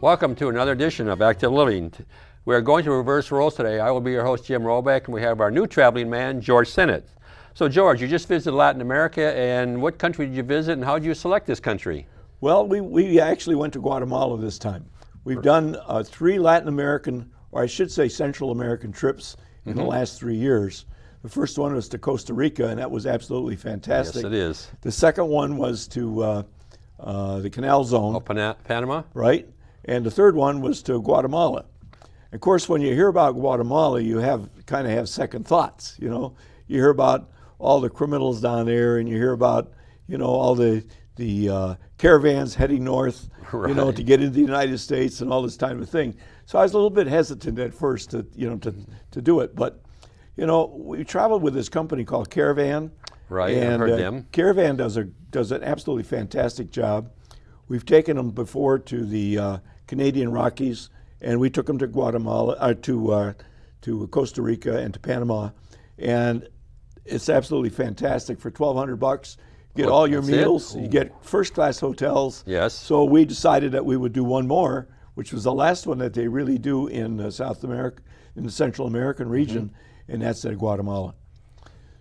Welcome to another edition of Active Living. We are going to reverse roles today. I will be your host, Jim Roback, and we have our new traveling man, George Sinnott. So George, you just visited Latin America, and what country did you visit, and how did you select this country? Well, we actually went to Guatemala this time. We've done 3 Latin American, or I should say Central American trips in the last 3 years. The first one was to Costa Rica, and that was absolutely fantastic. Yes, it is. The second one was to the Canal Zone. Oh, Panama? Right. And the third one was to Guatemala. Of course, when you hear about Guatemala, you kind of have second thoughts. You know, you hear about all the criminals down there, and you hear about, you know, all the caravans heading north, right, you know, to get into the United States and all this type of thing. So I was a little bit hesitant at first to, you know, to do it. But, you know, we traveled with this company called Caravan. Right, and I've heard them. Caravan does an absolutely fantastic job. We've taken them before to the Canadian Rockies, and we took them to Guatemala, to Costa Rica and to Panama, and it's absolutely fantastic. For $1,200, you get all your meals, you get first-class hotels. Yes. So we decided that we would do one more, which was the last one that they really do in South America, in the Central American region, and that's at Guatemala.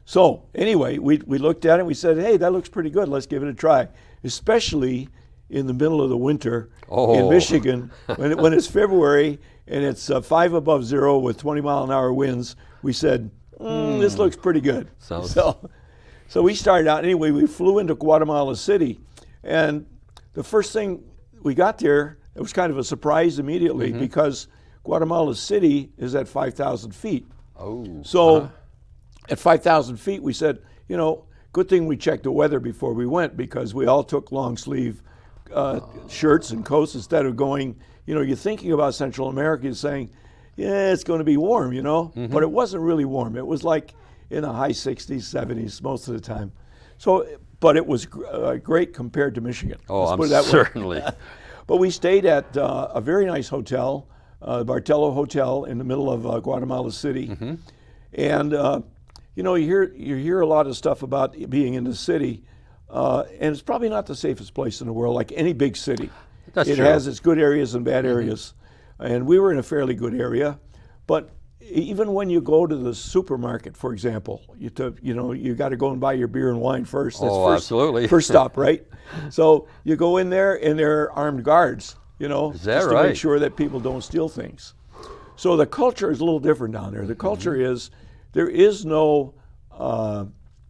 So anyway, we looked at it and we said, hey, that looks pretty good. Let's give it a try, especially in the middle of the winter in Michigan when it's February and it's 5 above zero with 20-mile-an-hour winds. We said, this looks pretty good. So we started out anyway. We flew into Guatemala City, and the first thing we got there, it was kind of a surprise immediately because Guatemala City is at 5,000 feet. So at 5,000 feet, we said, you know, good thing we checked the weather before we went, because we all took long sleeve shirts and coats instead of going, you know, you're thinking about Central America and saying, yeah, it's going to be warm, you know, but it wasn't really warm. It was like in the high 60s, 70s most of the time. So, but it was great compared to Michigan. Certainly. But we stayed at a very nice hotel, Bartello Hotel in the middle of Guatemala City. And, you know, you hear a lot of stuff about being in the city, and it's probably not the safest place in the world, like any big city. That's true. It has its good areas and bad areas. And we were in a fairly good area. But even when you go to the supermarket, for example, you got to go and buy your beer and wine first. That's absolutely. First stop, right? So you go in there, and there are armed guards, you know, is that just right? to make sure that people don't steal things. So the culture is a little different down there. The culture is there is no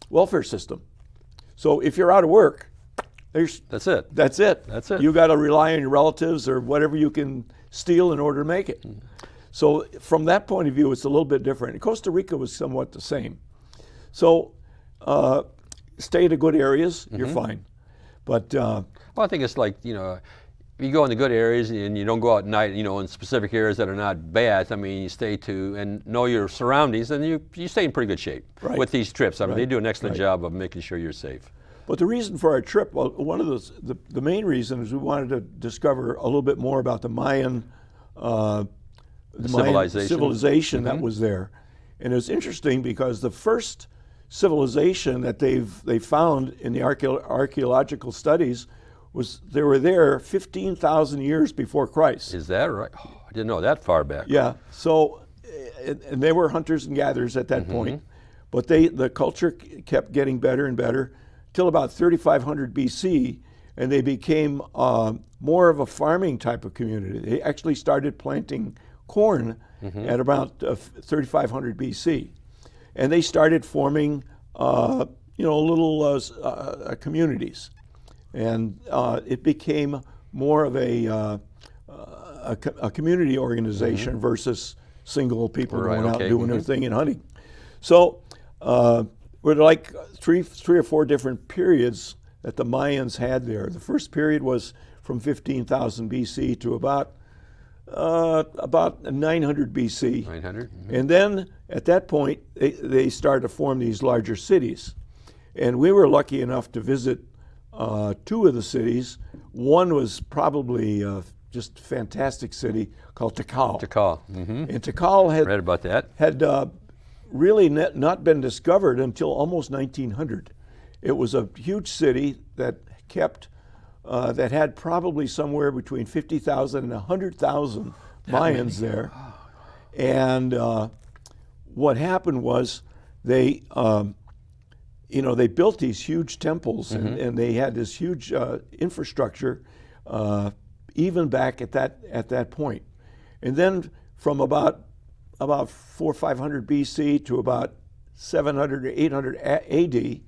welfare system. So if you're out of work, that's it. That's it. That's it. You got to rely on your relatives or whatever you can steal in order to make it. So from that point of view, it's a little bit different. Costa Rica was somewhat the same. So stay to good areas, you're fine. But well, I think it's like, you know, you go in the good areas and you don't go out at night, you know, in specific areas that are not bad. I mean, you stay to and know your surroundings, and you stay in pretty good shape with these trips. I mean, they do an excellent job of making sure you're safe. But the reason for our trip, well, one of the main reason is we wanted to discover a little bit more about the Mayan civilization that was there. And it was interesting because the first civilization that they found in the archaeological studies was they were there 15,000 years before Christ. Is that right? Oh, I didn't know that far back. Yeah. So, and they were hunters and gatherers at that point, but the culture kept getting better and better till about 3,500 BC, and they became more of a farming type of community. They actually started planting corn at about 3,500 BC, and they started forming, you know, little communities. And it became more of a community organization versus single people going out doing their thing and hunting. So we're like three or four different periods that the Mayans had there. The first period was from 15,000 BC to about 900 BC. 900. And then at that point, they started to form these larger cities. And we were lucky enough to visit 2 of the cities. One was probably just a fantastic city called Tikal. And Tikal had read about that. Had really not been discovered until almost 1900. It was a huge city that kept that had probably somewhere between 50,000 and 100,000 Mayans there. And what happened was they, they built these huge temples, and they had this huge infrastructure, even back at that point. And then from about 400 or 500 BC to about 700 or 800 AD,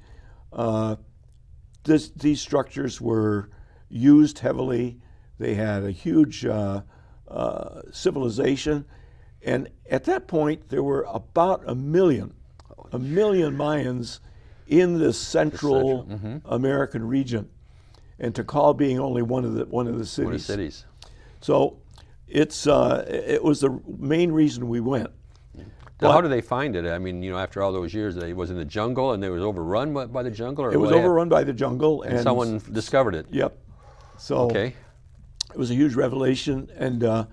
these structures were used heavily. They had a huge civilization, and at that point there were about a million Mayans in the Central American region, and Tikal being only one of the cities. One of the cities. So it was the main reason we went. Now, how do they find it? I mean, after all those years, it was in the jungle, and it was overrun by the jungle? Or it was overrun by the jungle. And someone discovered it? Yep. So it was a huge revelation, and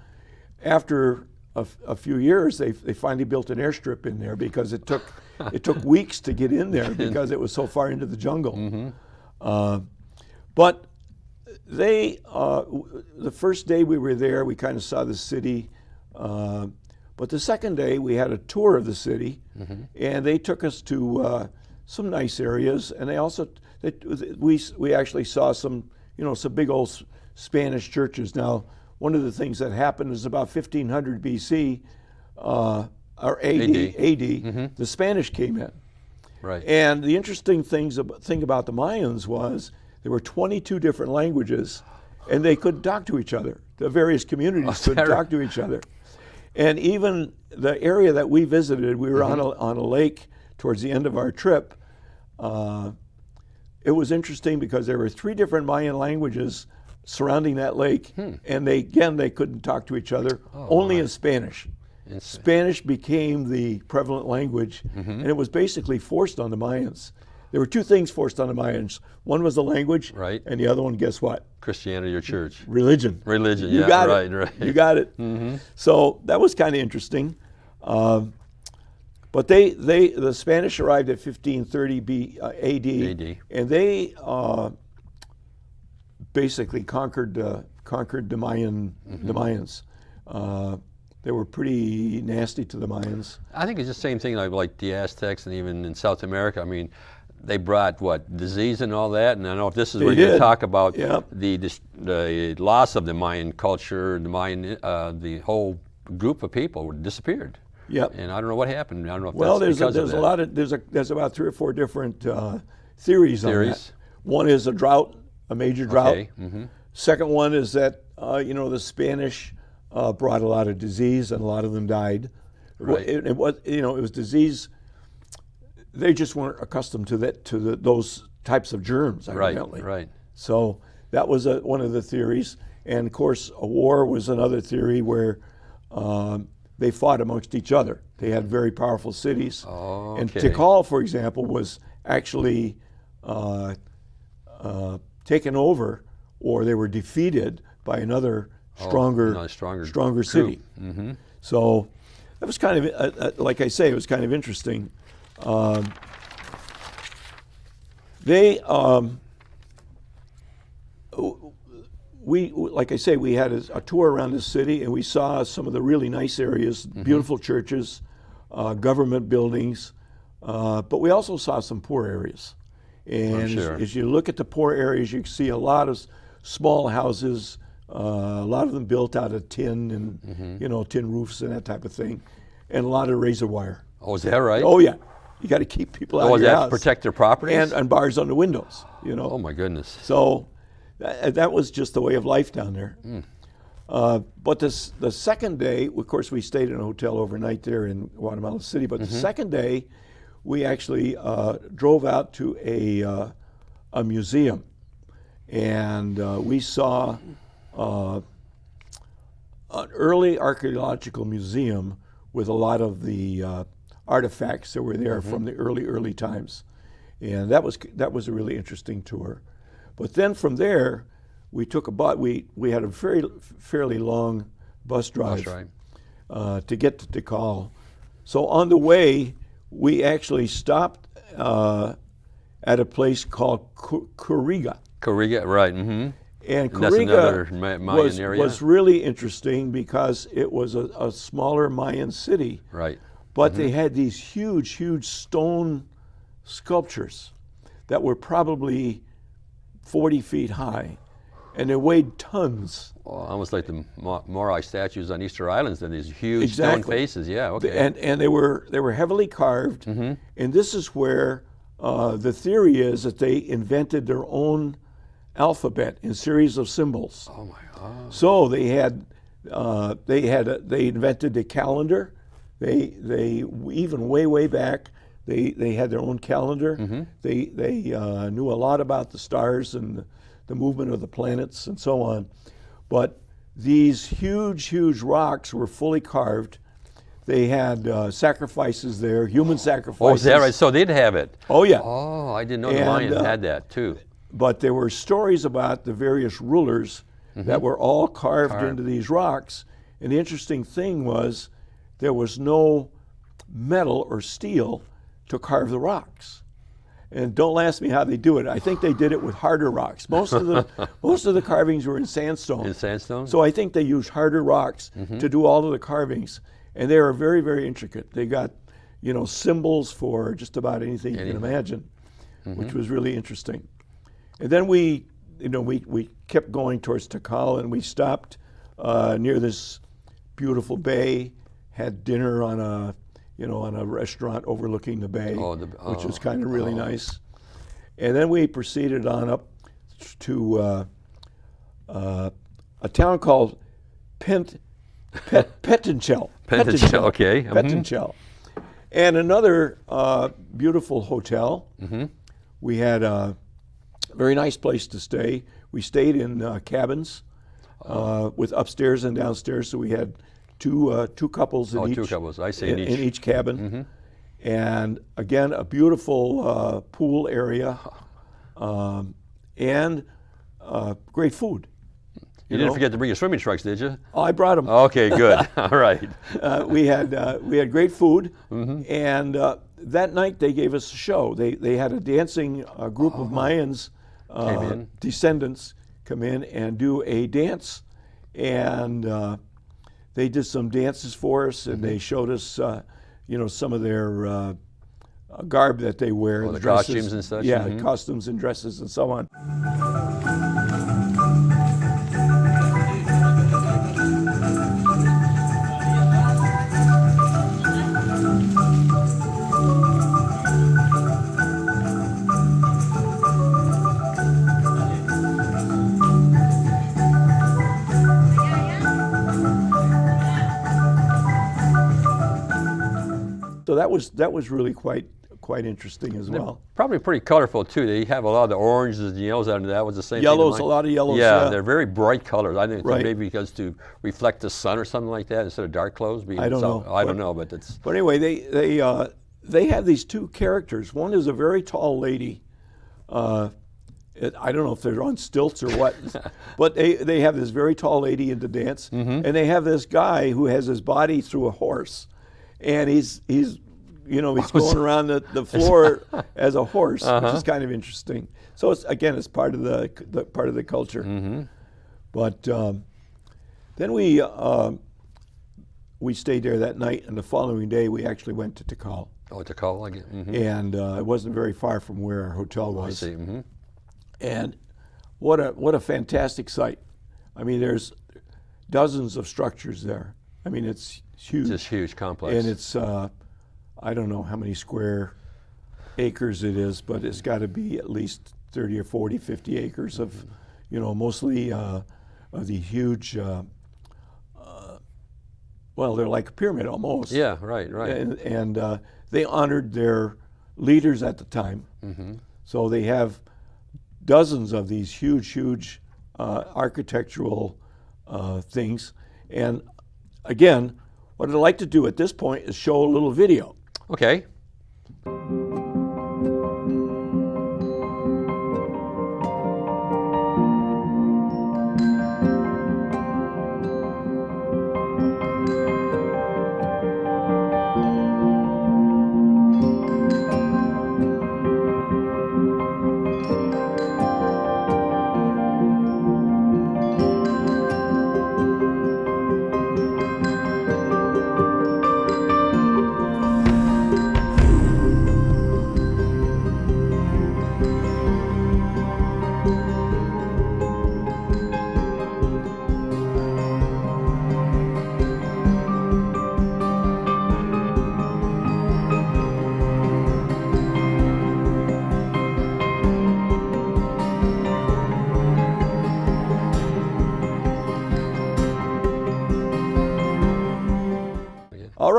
after a few years, they finally built an airstrip in there, because it took weeks to get in there because it was so far into the jungle. But the first day we were there, we kind of saw the city. But the second day, we had a tour of the city, and they took us to some nice areas, and we actually saw some big old Spanish churches. Now, one of the things that happened is about 1500 BC or AD, the Spanish came in. Right. And the interesting thing about the Mayans was there were 22 different languages, and they couldn't talk to each other. The various communities couldn't talk to each other. And even the area that we visited, we were on a lake towards the end of our trip. It was interesting because there were 3 different Mayan languages surrounding that lake, and they couldn't talk to each other, only in Spanish. Spanish became the prevalent language, and it was basically forced on the Mayans. There were 2 things forced on the Mayans. One was the language, right, and the other one, guess what? Christianity or church. Religion. Religion, you yeah, got right, it. right. You got it. So that was kind of interesting. But the Spanish arrived at 1530 AD, and they basically conquered the Mayans. They were pretty nasty to the Mayans. I think it's the same thing like the Aztecs, and even in South America. I mean, they brought disease and all that, and I don't know if this is where you talk about the loss of the Mayan culture, the whole group of people disappeared. Yep. And I don't know what happened. I don't know if that's because of that. There's a lot of there's about 3 or 4 different theories on that. One is a major drought. Okay. Second one is that the Spanish brought a lot of disease, and a lot of them died. Right. It was disease. They just weren't accustomed to those types of germs, evidently. Right. So that was one of the theories, and of course, a war was another theory where they fought amongst each other. They had very powerful cities, and Tikal, for example, was actually taken over, or they were defeated by another stronger city. So that was kind of, like I say, it was kind of interesting. Like I say, we had a tour around the city, and we saw some of the really nice areas, beautiful churches, government buildings, but we also saw some poor areas. And as you look at the poor areas, you see a lot of small houses, a lot of them built out of tin and tin roofs and that type of thing, and a lot of razor wire. Oh, is that right? Oh yeah, you got to keep people out of your house. To protect their properties? And bars on the windows. Oh my goodness. So that was just the way of life down there. But the second day, of course, we stayed in a hotel overnight there in Guatemala City. But the second day, we actually drove out to a museum, and we saw an early archaeological museum with a lot of the artifacts that were there from the early times, and that was a really interesting tour. But then from there, we took a bus. We had a fairly long bus drive to get to Tikal. So on the way, we actually stopped at a place called Kuriga. Kuriga, right. And that's another Cariga Mayan area? was really interesting because it was a smaller Mayan city. Right. But they had these huge, huge stone sculptures that were probably 40 feet high, and they weighed tons. Well, almost like the Morai statues on Easter Islands, and these huge Exactly. stone faces. Yeah, okay. And they were heavily carved, and this is where the theory is that they invented their own alphabet in series of symbols. Oh my God! So they invented the calendar. They even way back they had their own calendar. They knew a lot about the stars and the movement of the planets and so on. But these huge rocks were fully carved. They had sacrifices there, human sacrifices. Oh, is that right? So they'd have it. Oh yeah. Oh, I didn't know the Mayans had that too. But there were stories about the various rulers that were all carved into these rocks. And the interesting thing was there was no metal or steel to carve the rocks. And don't ask me how they do it. I think they did it with harder rocks. Most of the carvings were in sandstone. In sandstone? So I think they used harder rocks to do all of the carvings. And they were very, very intricate. They got, symbols for just about anything you can imagine, which was really interesting. And then we kept going towards Tikal, and we stopped near this beautiful bay, had dinner on a restaurant overlooking the bay, which was kind of really nice. And then we proceeded on up to a town called Petinchel. Petinchel, okay. Petinchel. And another beautiful hotel. We had a very nice place to stay. We stayed in cabins with upstairs and downstairs, so we had two couples in each. Two couples. I say in each cabin. And again, a beautiful pool area and great food. You didn't forget to bring your swimming trunks, did you? Oh, I brought them. Okay, good. All right. We had great food, and that night they gave us a show. They had a dancing group of Mayans descendants come in and do a dance, and they did some dances for us, and they showed us some of their garb that they wear, the costumes and such. Yeah, costumes and dresses and so on. So that was really quite interesting as well. Probably pretty colorful too. They have a lot of the oranges and yellows out, and that was the same yellows, thing. A lot of yellows. Yeah, they're very bright colors. I think right. Maybe because to reflect the sun or something like that instead of dark clothes. I don't know. I don't know, but it's. But anyway, they have these two characters. One is a very tall lady. I don't know if they're on stilts or what, but they have this very tall lady in the dance, and they have this guy who has his body through a horse, and he's going around the floor as a horse, which is kind of interesting. So it's part of the culture. But then we stayed there that night, and the following day we actually went to Tikal. Oh, Tikal again. And it wasn't very far from where our hotel was. I see. And what a fantastic site! I mean, there's dozens of structures there. I mean, it's huge. It's a huge complex. And it's I don't know how many square acres it is, but it's got to be at least 30 or 40, 50 acres of, mostly of the huge. Well, they're like a pyramid almost. Yeah, right. And they honored their leaders at the time. So they have dozens of these huge architectural things. And again, what I'd like to do at this point is show a little video. Okay.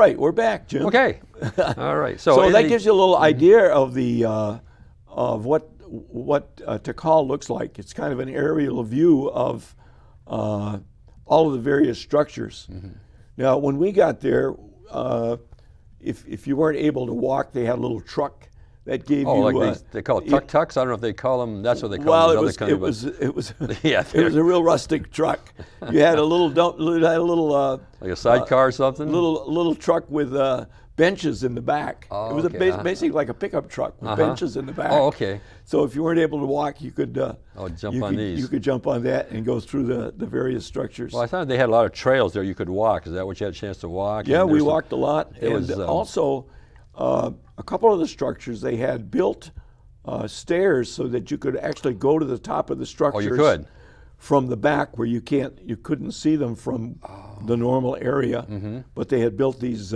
right, we're back, Jim. Okay. All right. So that gives you a little idea of the of what Tikal looks like. It's kind of an aerial view of all of the various structures. Now, when we got there, if you weren't able to walk, they had a little truck that gave you. Like they call it tuk-tuks. I don't know if they call them. That's what they call them. Well, it was yeah, it was a real rustic truck. You had a little like a sidecar or something. Little truck with benches in the back. Oh, it was basically like a pickup truck with benches in the back. Oh, okay. So if you weren't able to walk, you could jump on these. You could jump on that and go through the various structures. Well, I thought they had a lot of trails there you could walk. Is that what you had a chance to walk? Yeah, we walked a lot. And also, a couple of the structures, they had built stairs so that you could actually go to the top of the structures. Oh, you could? From the back where you couldn't see them from the normal area. But they had built these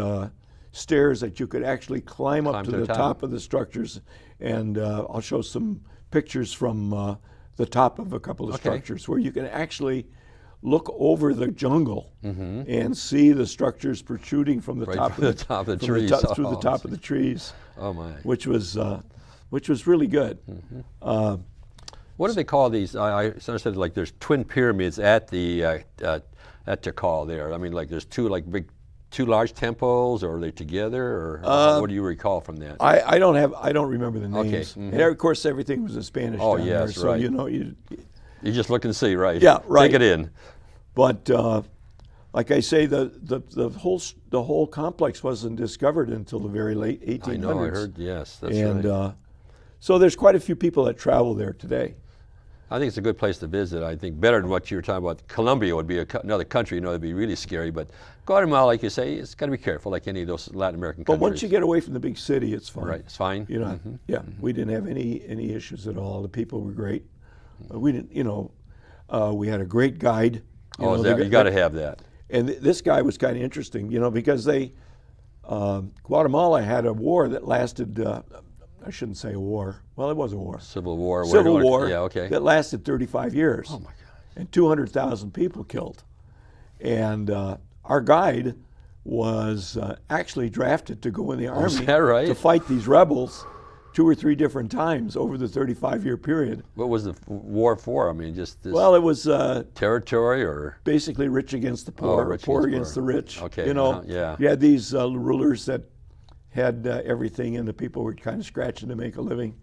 stairs that you could actually climb up to the top of the structures. And I'll show some pictures from the top of a couple of structures where you can actually look over the jungle and see the structures protruding from the top of the trees, through the top of the trees. Oh my! Which was really good. What do they call these? I understood like there's twin pyramids at the at Tikal there. I mean, like there's two large temples, or are they together, or what do you recall from that? I don't remember the names. Okay. And of course, everything was in Spanish. Oh down yes, there, so right. You just look and see, right? Yeah, right. Take it in. But like I say, the whole complex wasn't discovered until the very late 1800s. I know. I heard. Yes, that's right. And so there's quite a few people that travel there today. I think it's a good place to visit. I think better than what you were talking about. Colombia would be another country, it'd be really scary. But Guatemala, like you say, it's got to be careful, like any of those Latin American countries. But once you get away from the big city, it's fine. Right, it's fine. Yeah, we didn't have any issues at all. The people were great. We didn't, we had a great guide. You got to have that. And this guy was kind of interesting, because Guatemala had a war that lasted. I shouldn't say a war. Well, it was a war. Civil War. Civil War. Yeah, okay. That lasted 35 years. Oh my God. And 200,000 people killed. And our guide was actually drafted to go in the army. Is that right? To fight these rebels 2 or 3 different times over the 35-year period. What was the war for? I mean, just this. Well, it was territory, or basically rich against the poor, poor against the rich. Okay. Yeah. You had these rulers that had everything, and the people were kind of scratching to make a living.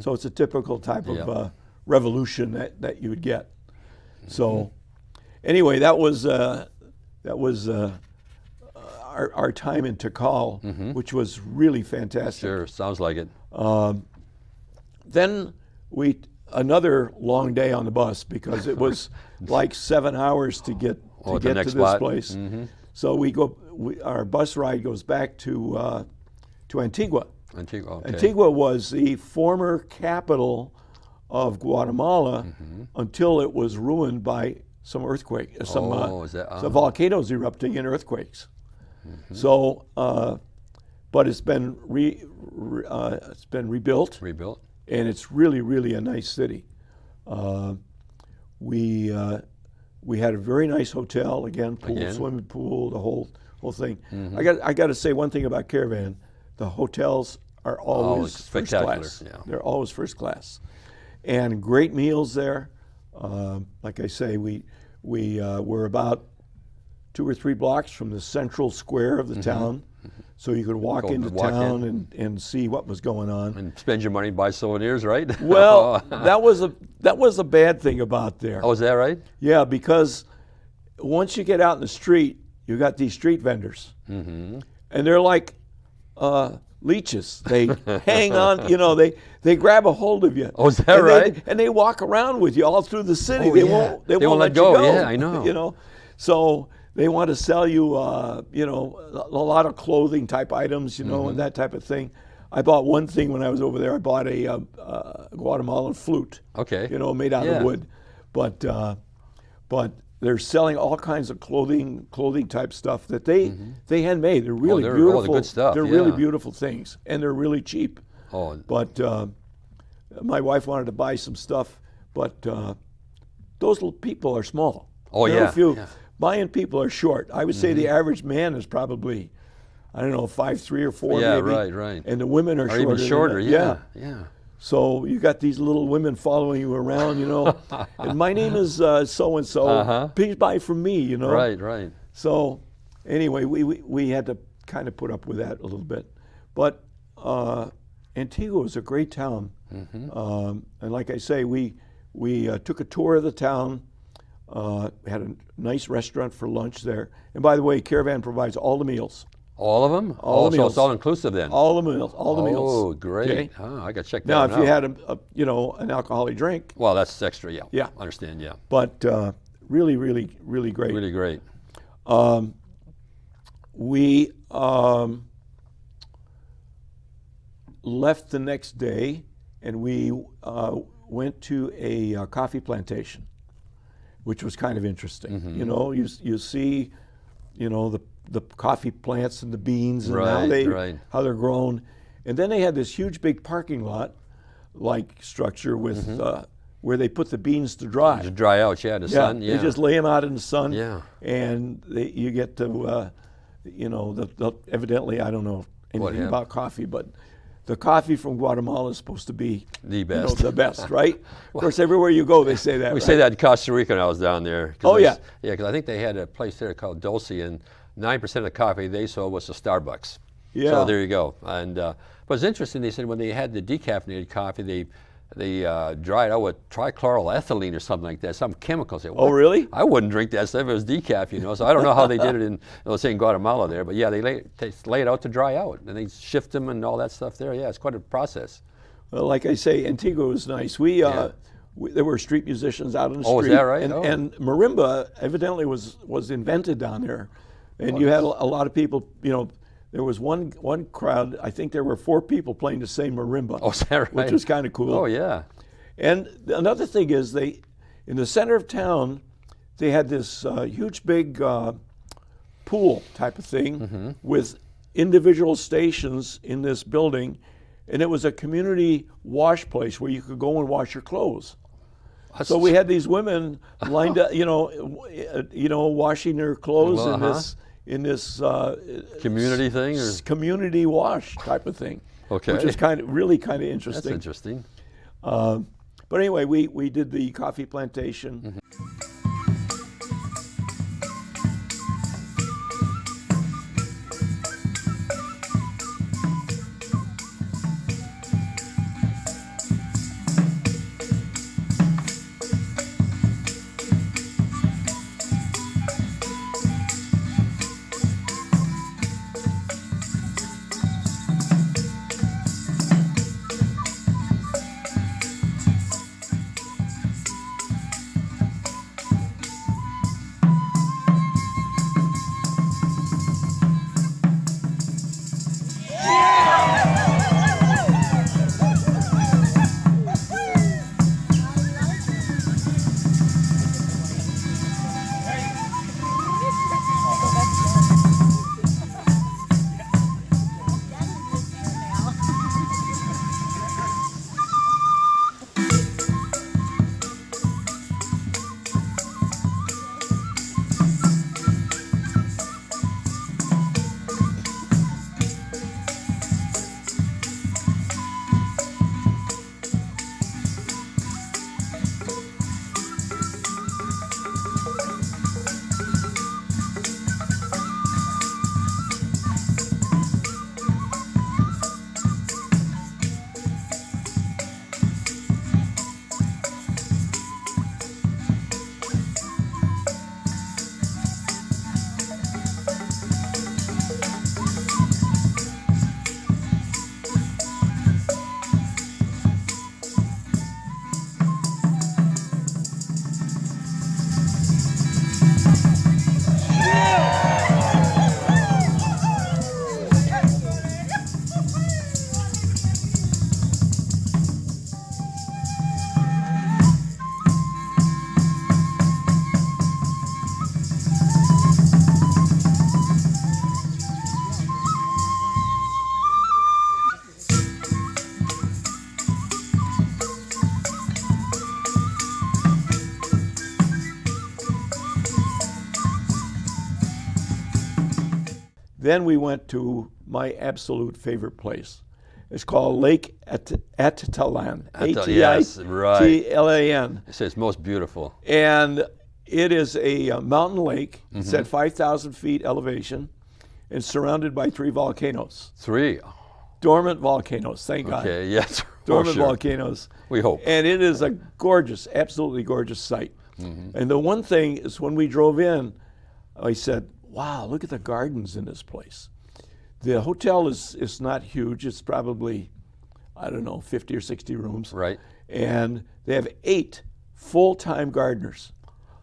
So it's a typical type of revolution that you would get. So anyway, that was our time in Tikal, which was really fantastic. Sure, sounds like it. Then another long day on the bus, because it was like 7 hours to get to this place. So our bus ride goes back to Antigua. Antigua, okay. Antigua was the former capital of Guatemala until it was ruined by some earthquake, some volcanoes erupting and earthquakes. So, but it's been rebuilt. Rebuilt. And it's really, really a nice city. We had a very nice hotel, again, swimming pool, the whole thing. I got to say one thing about Caravan. The hotels are always first class. Yeah. They're always first class, and great meals there. Like I say, we were about 2 or 3 blocks from the central square of the town, so you could walk into town and see what was going on. And spend your money, buy souvenirs, right? Well, that was a bad thing about there. Oh, is that right? Yeah, because once you get out in the street, you got these street vendors, and they're like leeches. They hang on, they grab a hold of you. Oh, is that right? And they walk around with you all through the city. Oh, they yeah. won't let you go. Yeah, I know. So they want to sell you, a lot of clothing type items, and that type of thing. I bought one thing when I was over there. I bought a Guatemalan flute. Okay. Made out of wood, but they're selling all kinds of clothing type stuff that they handmade. They're really beautiful. The good stuff. They're really beautiful things, and they're really cheap. Oh. But my wife wanted to buy some stuff, but those little people are small. Oh, Buying people are short. I would say the average man is probably I don't know, 5'3" or 4" Yeah, maybe. right. And the women are Or shorter. even shorter, than that. yeah. So you got these little women following you around, and my name is so-and-so, please buy from me, Right. So anyway, we had to kind of put up with that a little bit. But Antigua was a great town. And like I say, we took a tour of the town, had a nice restaurant for lunch there. And by the way, Caravan provides all the meals. All of them? All the so meals. it's all inclusive then? All the meals. Oh, great. Okay? I got to check that Now, out. if you had an alcoholic drink. Well, that's extra, yeah. Yeah. Understand, yeah. But really, really, really great. Really great. We left the next day, and we went to a coffee plantation, which was kind of interesting. You see, the coffee plants and the beans and how they're grown, and then they had this huge big parking lot like structure with where they put the beans to dry. To dry out, in the sun. Yeah. They just lay them out in the sun. Yeah. And you get to, evidently, I don't know anything about coffee, but the coffee from Guatemala is supposed to be the best. The best, right? Of course, everywhere you go, they say that. We say that in Costa Rica when I was down there. Oh, yeah. Yeah, because I think they had a place there called Dulce, and 9% of the coffee they sold was to Starbucks. Yeah. So there you go. And but it's interesting. They said when they had the decaffeinated coffee, they dried out with trichloroethylene or something like that, some chemicals. Oh, really? I wouldn't drink that stuff if it was decaf, So I don't know how they did it in, say in Guatemala there, but yeah, they lay it out to dry out, and they shift them and all that stuff there. Yeah, it's quite a process. Well, like I say, Antigua was nice. There were street musicians out on the street. Oh, is that right? And marimba evidently was invented down there, and you had a lot of people. There was one crowd. I think there were 4 people playing the same marimba. Oh, is that right? Which was kind of cool. Oh, yeah. And another thing is in the center of town, they had this huge big pool type of thing with individual stations in this building, and it was a community wash place where you could go and wash your clothes. So we had these women lined up, washing their clothes in this community thing, or community wash type of thing. Okay. Which is really kind of interesting. That's interesting. But anyway, we did the coffee plantation. Then we went to my absolute favorite place. It's called Lake Atitlan. Yes, right. Atitlan. It says most beautiful. And it is a mountain lake. It's at 5,000 feet elevation and surrounded by 3 volcanoes. 3? Dormant volcanoes, thank God. Okay, yes. Dormant sure. volcanoes. We hope. And it is a gorgeous, absolutely gorgeous sight. And the one thing is when we drove in, I said, wow, look at the gardens in this place. The hotel is not huge. It's probably, I don't know, 50 or 60 rooms. Right. And they have 8 full-time gardeners.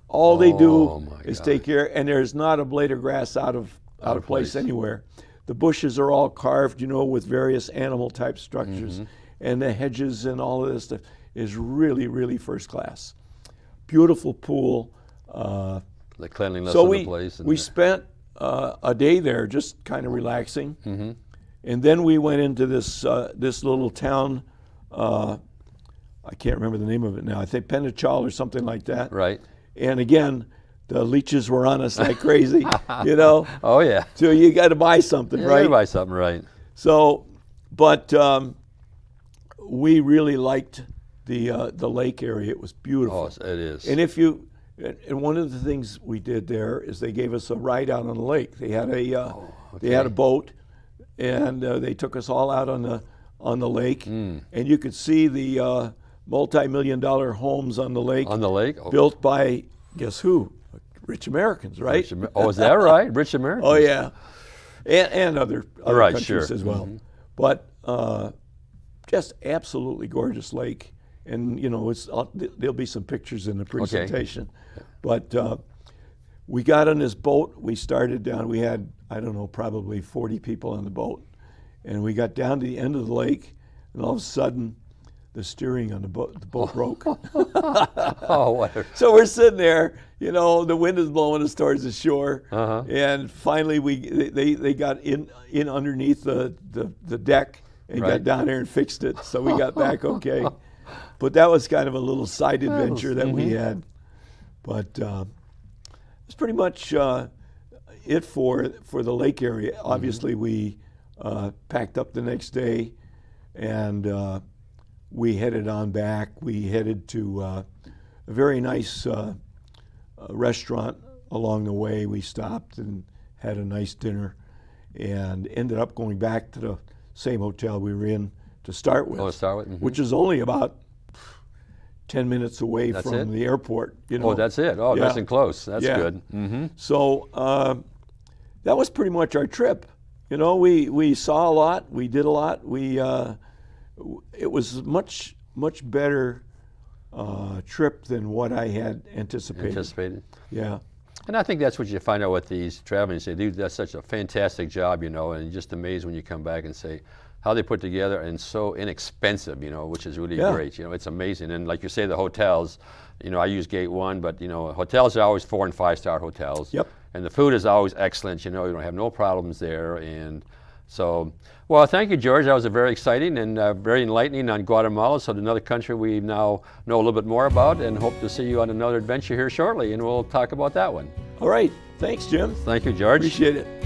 All they do is take care, and there's not a blade of grass out of place anywhere. The bushes are all carved, with various animal type structures. And the hedges and all of this stuff is really, really first class. Beautiful pool. The cleanliness So of the place. we spent a day there just kind of relaxing. And then we went into this little town. I can't remember the name of it now. I think Penachal or something like that. Right. And again, the leeches were on us like crazy, Oh, yeah. So you got to buy something, You right? gotta buy something, right. So, but we really liked the lake area. It was beautiful. Oh, it is. And one of the things we did there is they gave us a ride out on the lake. They had a boat, and they took us all out on the lake, and you could see the multi-million-dollar homes on the lake. On the lake? Oh. Built by, guess who? Rich Americans, right? Is that right? Rich Americans? Oh, yeah. And other right, countries sure. as well. But just absolutely gorgeous lake. And, there'll be some pictures in the presentation. Okay. But we got on this boat. We started down. We had, I don't know, probably 40 people on the boat. And we got down to the end of the lake, and all of a sudden, the steering on the boat broke. Oh, whatever. So we're sitting there, the wind is blowing us towards the shore, and finally they got in underneath the deck and got down there and fixed it. So we got back okay. But that was kind of a little side adventure that we had. But it's pretty much it for the lake area. Obviously, we packed up the next day, and we headed on back. We headed to a very nice restaurant along the way. We stopped and had a nice dinner and ended up going back to the same hotel we were in to start with, which is only about 10 minutes away from the airport. Oh, that's it. Oh, Yeah. nice and close. That's good. So that was pretty much our trip. We saw a lot. We did a lot. It was much better trip than what I had anticipated. Yeah. And I think that's what you find out with these travelers. They do such a fantastic job, and you're just amazed when you come back and say how they put together and so inexpensive, which is really great. It's amazing. And like you say, the hotels, I use Gate 1, but hotels are always 4- and 5-star hotels. Yep. And the food is always excellent. You don't have no problems there. And so, well, thank you, George. That was a very exciting and very enlightening on Guatemala. So another country we now know a little bit more about, and hope to see you on another adventure here shortly, and we'll talk about that one. All right. Thanks, Jim. Thank you, George. Appreciate it.